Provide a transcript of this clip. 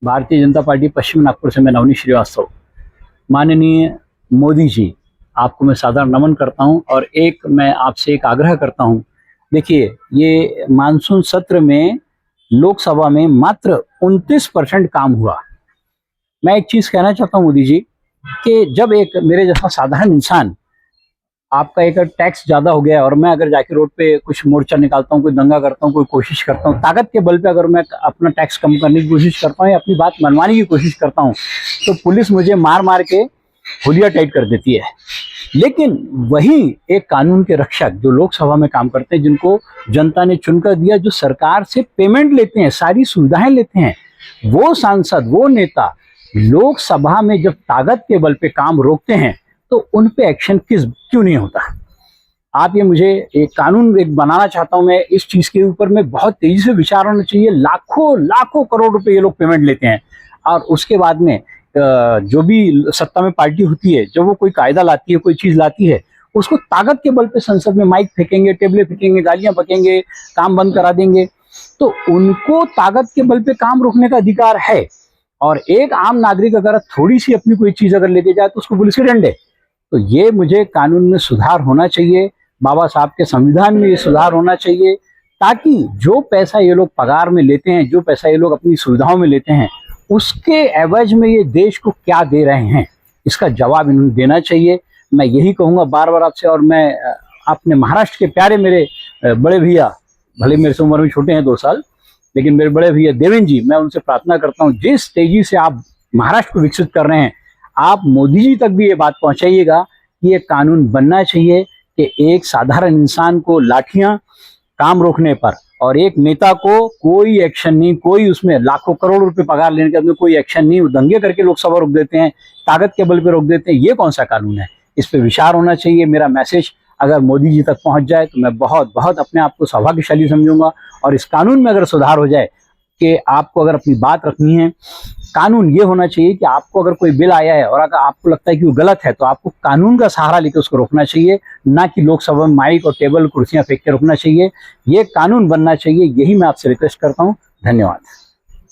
Bharatiya Janata party पश्चिम नागपुर से मैं नवनीत श्रीवास्तव। माननीय मोदी जी, आपको मैं सादर नमन करता हूं और मैं आपसे एक आग्रह करता हूं। देखिए, ये मानसून सत्र में लोकसभा में मात्र 29% काम हुआ। मैं एक चीज कहना चाहता हूं मोदी जी कि जब एक मेरे जैसा साधारण इंसान, आपका एक टैक्स ज्यादा हो गया और मैं अगर जाके रोड पे कुछ मोर्चा निकालता हूँ, कोई दंगा करता हूँ, कोई कोशिश करता हूँ, ताकत के बल पे अगर मैं अपना टैक्स कम करने की कोशिश करता हूँ या अपनी बात मनवाने की कोशिश करता हूँ, तो पुलिस मुझे मार मार के हुलिया टाइट कर देती है। लेकिन वही एक कानून के रक्षक जो लोकसभा में काम करते हैं, जिनको जनता ने चुनकर दिया, जो सरकार से पेमेंट लेते हैं, सारी सुविधाएं लेते हैं, वो सांसद, वो नेता लोकसभा में जब ताकत के बल पे काम रोकते हैं तो उन पे एक्शन क्यों नहीं होता। आप ये मुझे एक कानून एक बनाना चाहता हूं मैं, इस चीज के ऊपर में बहुत तेजी से विचार होना चाहिए। लाखों लाखों करोड़ रुपए ये लोग पेमेंट लेते हैं और उसके बाद में जो भी सत्ता में पार्टी होती है, जब वो कोई कायदा लाती है, कोई चीज लाती है, उसको ताकत के बल पे संसद में माइक फेंकेंगे, टेबलें फेंकेंगे, गालियां बकेंगे, काम बंद करा देंगे। तो उनको ताकत के बल पे काम रोकने का अधिकार है। और एक आम नागरिक अगर थोड़ी सी अपनी कोई चीज अगर लेके जाए तो उसको पुलिस के डंडे। तो ये मुझे कानून में सुधार होना चाहिए, बाबा साहब के संविधान में ये सुधार होना चाहिए, ताकि जो पैसा ये लोग पगार में लेते हैं, जो पैसा ये लोग अपनी सुविधाओं में लेते हैं, उसके एवज में ये देश को क्या दे रहे हैं, इसका जवाब इन्हें देना चाहिए। मैं यही कहूंगा बार बार आपसे। और मैं अपने महाराष्ट्र के प्यारे मेरे बड़े भैया, भले मेरे से उम्र में छोटे हैं 2 साल, लेकिन मेरे बड़े भैया देवेंद्र जी, मैं उनसे प्रार्थना करता हूँ, जिस तेजी से आप महाराष्ट्र को विकसित कर रहे हैं, आप मोदी जी तक भी ये बात पहुंचाइएगा कि ये कानून बनना चाहिए कि एक साधारण इंसान को लाठियां काम रोकने पर और एक नेता को कोई एक्शन नहीं, कोई उसमें लाखों करोड़ रुपए पगार लेने के बाद में कोई एक्शन नहीं, वो दंगे करके लोकसभा रोक देते हैं, ताकत के बल पे रोक देते हैं। ये कौन सा कानून है? इस पे विचार होना चाहिए। मेरा मैसेज अगर मोदी जी तक पहुंच जाए तो मैं बहुत बहुत अपने आप को सौभाग्यशाली समझूंगा। और इस कानून में अगर सुधार हो जाए कि आपको अगर अपनी बात रखनी है, कानून ये होना चाहिए कि आपको अगर कोई बिल आया है और अगर आपको लगता है कि वो गलत है, तो आपको कानून का सहारा लेकर उसको रोकना चाहिए, ना कि लोकसभा में माइक और टेबल कुर्सियां फेंक के रोकना चाहिए। ये कानून बनना चाहिए, यही मैं आपसे रिक्वेस्ट करता हूं। धन्यवाद।